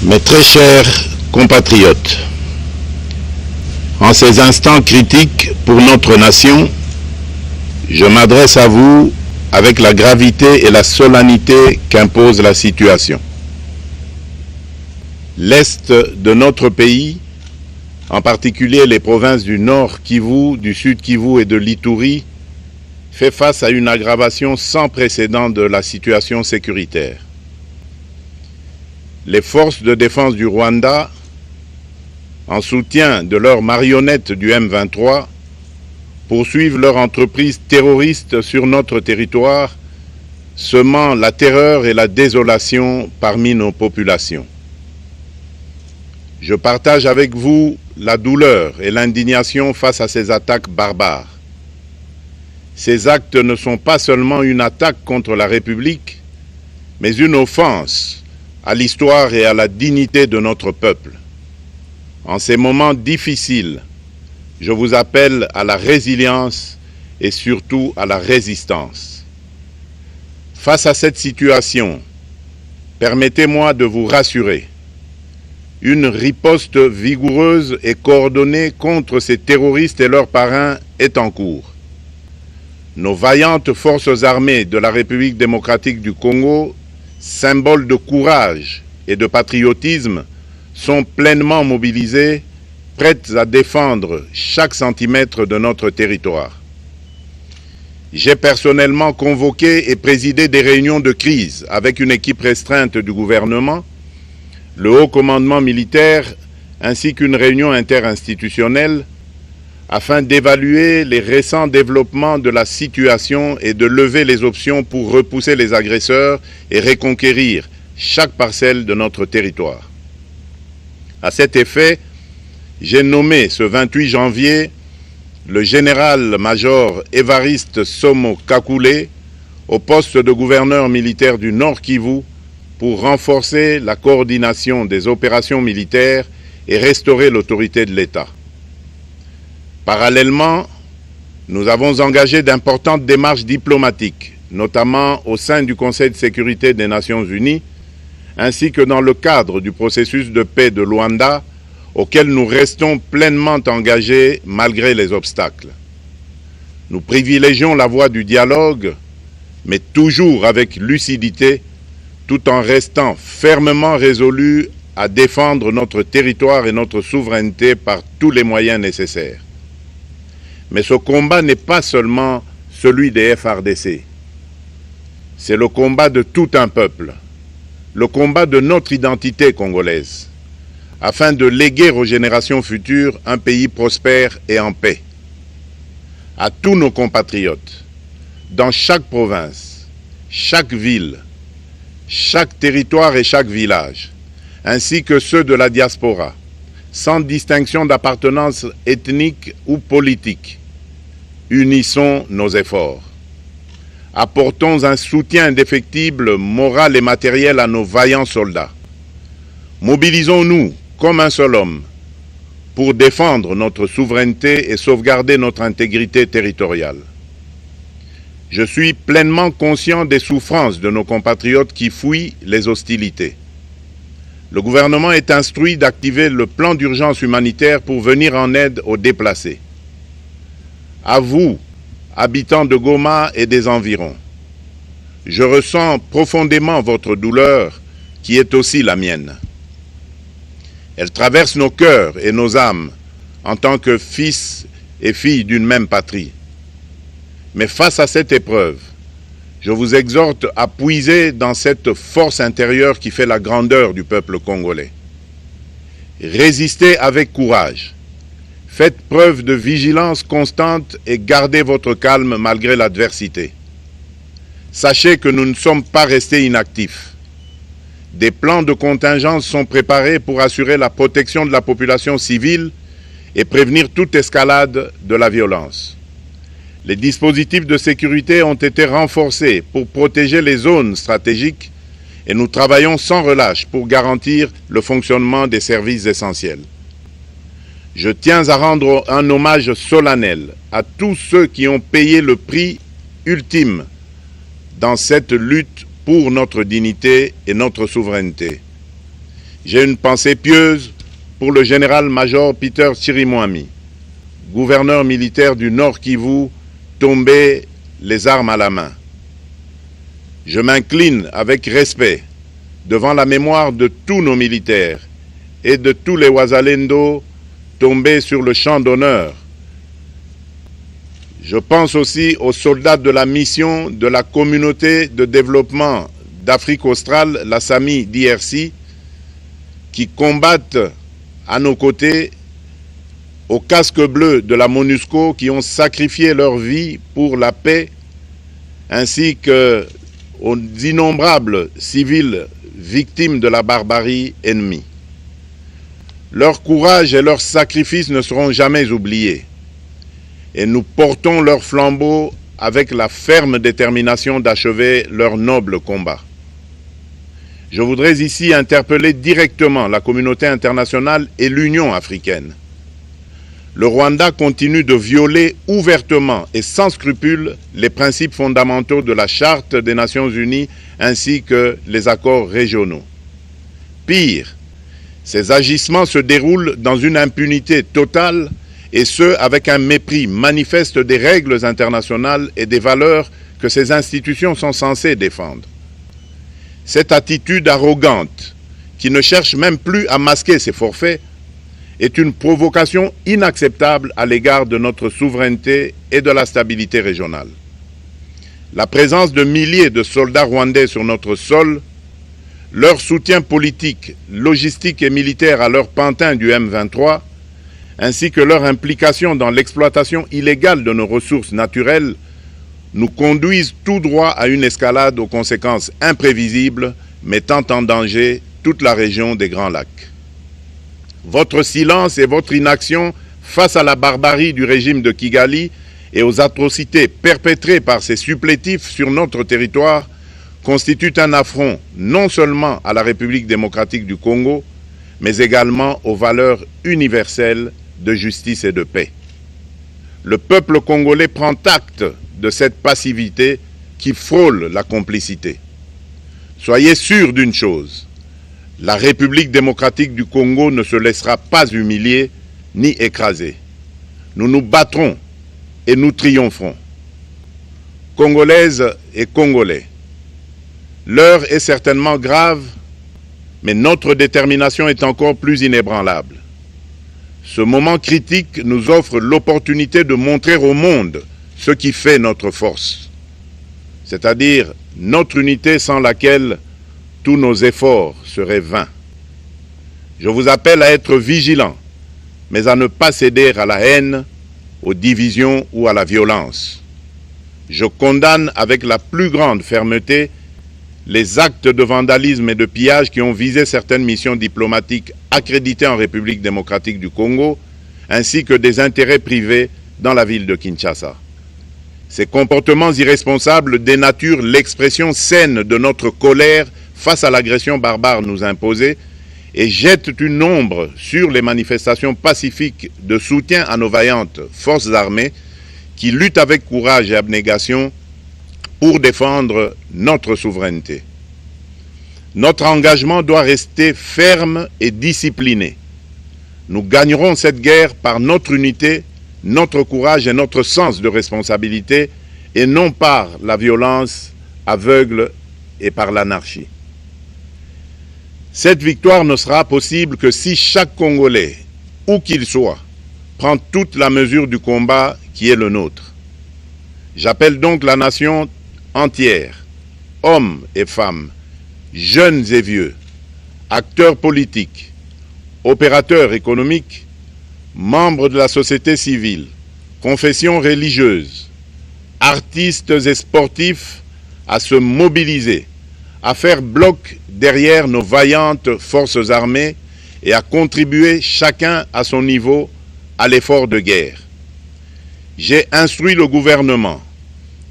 Mes très chers compatriotes, en ces instants critiques pour notre nation, je m'adresse à vous avec la gravité et la solennité qu'impose la situation. L'Est de notre pays, en particulier les provinces du Nord Kivu, du Sud Kivu et de l'Ituri, fait face à une aggravation sans précédent de la situation sécuritaire. Les forces de défense du Rwanda, en soutien de leurs marionnettes du M23, poursuivent leur entreprise terroriste sur notre territoire, semant la terreur et la désolation parmi nos populations. Je partage avec vous la douleur et l'indignation face à ces attaques barbares. Ces actes ne sont pas seulement une attaque contre la République, mais une offense à l'histoire et à la dignité de notre peuple. En ces moments difficiles, je vous appelle à la résilience et surtout à la résistance. Face à cette situation, permettez-moi de vous rassurer. Une riposte vigoureuse et coordonnée contre ces terroristes et leurs parrains est en cours. Nos vaillantes forces armées de la République démocratique du Congo, symboles de courage et de patriotisme, sont pleinement mobilisées, prêtes à défendre chaque centimètre de notre territoire. J'ai personnellement convoqué et présidé des réunions de crise avec une équipe restreinte du gouvernement, le haut commandement militaire ainsi qu'une réunion interinstitutionnelle afin d'évaluer les récents développements de la situation et de lever les options pour repousser les agresseurs et reconquérir chaque parcelle de notre territoire. À cet effet, j'ai nommé ce 28 janvier le général-major Évariste Somo Kakule au poste de gouverneur militaire du Nord Kivu pour renforcer la coordination des opérations militaires et restaurer l'autorité de l'État. Parallèlement, nous avons engagé d'importantes démarches diplomatiques, notamment au sein du Conseil de sécurité des Nations Unies, ainsi que dans le cadre du processus de paix de Luanda, auquel nous restons pleinement engagés malgré les obstacles. Nous privilégions la voie du dialogue, mais toujours avec lucidité, tout en restant fermement résolus à défendre notre territoire et notre souveraineté par tous les moyens nécessaires. Mais ce combat n'est pas seulement celui des FARDC. C'est le combat de tout un peuple, le combat de notre identité congolaise, afin de léguer aux générations futures un pays prospère et en paix. À tous nos compatriotes, dans chaque province, chaque ville, chaque territoire et chaque village, ainsi que ceux de la diaspora, sans distinction d'appartenance ethnique ou politique, unissons nos efforts. Apportons un soutien indéfectible, moral et matériel à nos vaillants soldats. Mobilisons-nous comme un seul homme pour défendre notre souveraineté et sauvegarder notre intégrité territoriale. Je suis pleinement conscient des souffrances de nos compatriotes qui fuient les hostilités. Le gouvernement est instruit d'activer le plan d'urgence humanitaire pour venir en aide aux déplacés. À vous, habitants de Goma et des environs, je ressens profondément votre douleur qui est aussi la mienne. Elle traverse nos cœurs et nos âmes en tant que fils et filles d'une même patrie. Mais face à cette épreuve, je vous exhorte à puiser dans cette force intérieure qui fait la grandeur du peuple congolais. Résistez avec courage. Faites preuve de vigilance constante et gardez votre calme malgré l'adversité. Sachez que nous ne sommes pas restés inactifs. Des plans de contingence sont préparés pour assurer la protection de la population civile et prévenir toute escalade de la violence. Les dispositifs de sécurité ont été renforcés pour protéger les zones stratégiques et nous travaillons sans relâche pour garantir le fonctionnement des services essentiels. Je tiens à rendre un hommage solennel à tous ceux qui ont payé le prix ultime dans cette lutte pour notre dignité et notre souveraineté. J'ai une pensée pieuse pour le général-major Peter Chirimwami, gouverneur militaire du Nord Kivu, tombé les armes à la main. Je m'incline avec respect devant la mémoire de tous nos militaires et de tous les Wazalendo tombés sur le champ d'honneur. Je pense aussi aux soldats de la mission de la communauté de développement d'Afrique australe, la SAMI DRC, qui combattent à nos côtés aux casques bleus de la MONUSCO, qui ont sacrifié leur vie pour la paix, ainsi qu'aux innombrables civils victimes de la barbarie ennemie. Leur courage et leur sacrifice ne seront jamais oubliés, et nous portons leur flambeau avec la ferme détermination d'achever leur noble combat. Je voudrais ici interpeller directement la communauté internationale et l'Union africaine. Le Rwanda continue de violer ouvertement et sans scrupule les principes fondamentaux de la Charte des Nations Unies ainsi que les accords régionaux. Pire, ces agissements se déroulent dans une impunité totale et ce, avec un mépris manifeste des règles internationales et des valeurs que ces institutions sont censées défendre. Cette attitude arrogante, qui ne cherche même plus à masquer ses forfaits, est une provocation inacceptable à l'égard de notre souveraineté et de la stabilité régionale. La présence de milliers de soldats rwandais sur notre sol, leur soutien politique, logistique et militaire à leur pantin du M23, ainsi que leur implication dans l'exploitation illégale de nos ressources naturelles, nous conduisent tout droit à une escalade aux conséquences imprévisibles, mettant en danger toute la région des Grands Lacs. Votre silence et votre inaction face à la barbarie du régime de Kigali et aux atrocités perpétrées par ses supplétifs sur notre territoire constituent un affront non seulement à la République démocratique du Congo, mais également aux valeurs universelles de justice et de paix. Le peuple congolais prend acte de cette passivité qui frôle la complicité. Soyez sûrs d'une chose, la République démocratique du Congo ne se laissera pas humilier ni écraser. Nous nous battrons et nous triompherons. Congolaises et Congolais, l'heure est certainement grave, mais notre détermination est encore plus inébranlable. Ce moment critique nous offre l'opportunité de montrer au monde ce qui fait notre force, c'est-à-dire notre unité sans laquelle tous nos efforts seraient vains. Je vous appelle à être vigilants, mais à ne pas céder à la haine, aux divisions ou à la violence. Je condamne avec la plus grande fermeté les actes de vandalisme et de pillage qui ont visé certaines missions diplomatiques accréditées en République démocratique du Congo, ainsi que des intérêts privés dans la ville de Kinshasa. Ces comportements irresponsables dénaturent l'expression saine de notre colère face à l'agression barbare nous imposée et jettent une ombre sur les manifestations pacifiques de soutien à nos vaillantes forces armées qui luttent avec courage et abnégation pour défendre notre souveraineté. Notre engagement doit rester ferme et discipliné. Nous gagnerons cette guerre par notre unité, notre courage et notre sens de responsabilité, et non par la violence aveugle et par l'anarchie. Cette victoire ne sera possible que si chaque Congolais, où qu'il soit, prend toute la mesure du combat qui est le nôtre. J'appelle donc la nation entière, hommes et femmes, jeunes et vieux, acteurs politiques, opérateurs économiques, membres de la société civile, confessions religieuses, artistes et sportifs à se mobiliser, à faire bloc derrière nos vaillantes forces armées et à contribuer chacun à son niveau à l'effort de guerre. J'ai instruit le gouvernement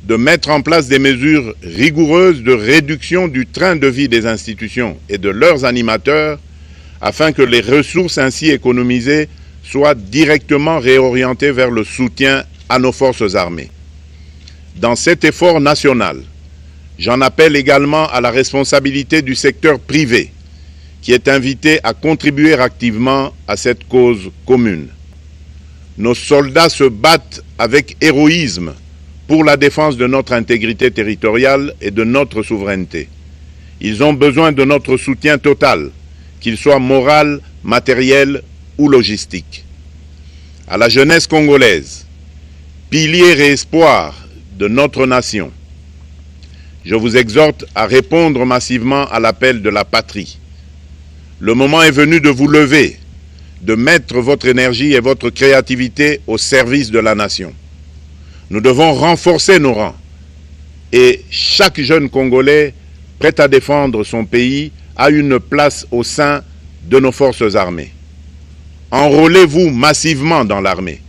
de mettre en place des mesures rigoureuses de réduction du train de vie des institutions et de leurs animateurs afin que les ressources ainsi économisées soient directement réorientées vers le soutien à nos forces armées. Dans cet effort national, j'en appelle également à la responsabilité du secteur privé qui est invité à contribuer activement à cette cause commune. Nos soldats se battent avec héroïsme pour la défense de notre intégrité territoriale et de notre souveraineté. Ils ont besoin de notre soutien total, qu'il soit moral, matériel ou logistique. À la jeunesse congolaise, pilier et espoir de notre nation, je vous exhorte à répondre massivement à l'appel de la patrie. Le moment est venu de vous lever, de mettre votre énergie et votre créativité au service de la nation. Nous devons renforcer nos rangs et chaque jeune Congolais prêt à défendre son pays a une place au sein de nos forces armées. Enrôlez-vous massivement dans l'armée.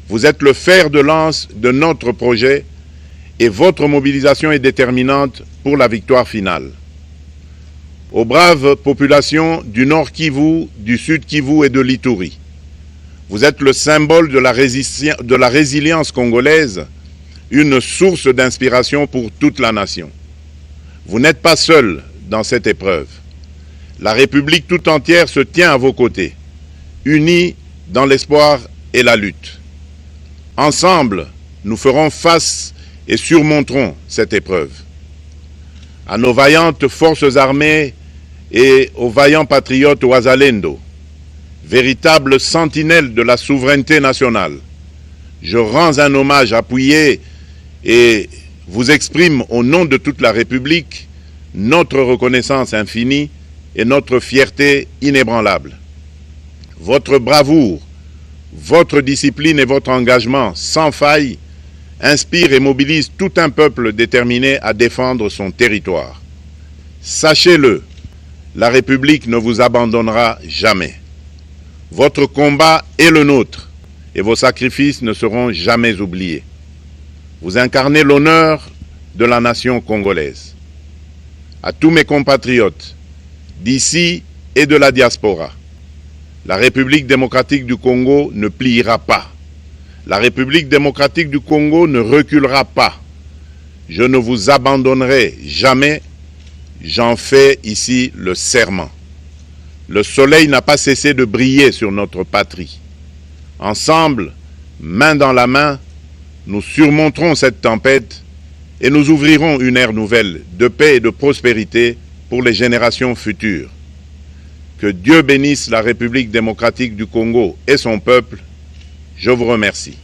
Vous êtes le fer de lance de notre projet et votre mobilisation est déterminante pour la victoire finale. Aux braves populations du Nord Kivu, du Sud Kivu et de l'Ituri, vous êtes le symbole de la résilience congolaise, une source d'inspiration pour toute la nation. Vous n'êtes pas seuls dans cette épreuve. La République tout entière se tient à vos côtés, unis dans l'espoir et la lutte. Ensemble, nous ferons face et surmonterons cette épreuve. À nos vaillantes forces armées et aux vaillants patriotes Wazalendo, véritables sentinelles de la souveraineté nationale, je rends un hommage appuyé et vous exprime au nom de toute la République notre reconnaissance infinie et notre fierté inébranlable. Votre bravoure, votre discipline et votre engagement sans faille inspire et mobilise tout un peuple déterminé à défendre son territoire. Sachez-le, la République ne vous abandonnera jamais. Votre combat est le nôtre et vos sacrifices ne seront jamais oubliés. Vous incarnez l'honneur de la nation congolaise. À tous mes compatriotes, d'ici et de la diaspora, la République démocratique du Congo ne pliera pas. La République démocratique du Congo ne reculera pas. Je ne vous abandonnerai jamais. J'en fais ici le serment. Le soleil n'a pas cessé de briller sur notre patrie. Ensemble, main dans la main, nous surmonterons cette tempête et nous ouvrirons une ère nouvelle de paix et de prospérité pour les générations futures. Que Dieu bénisse la République démocratique du Congo et son peuple. Je vous remercie.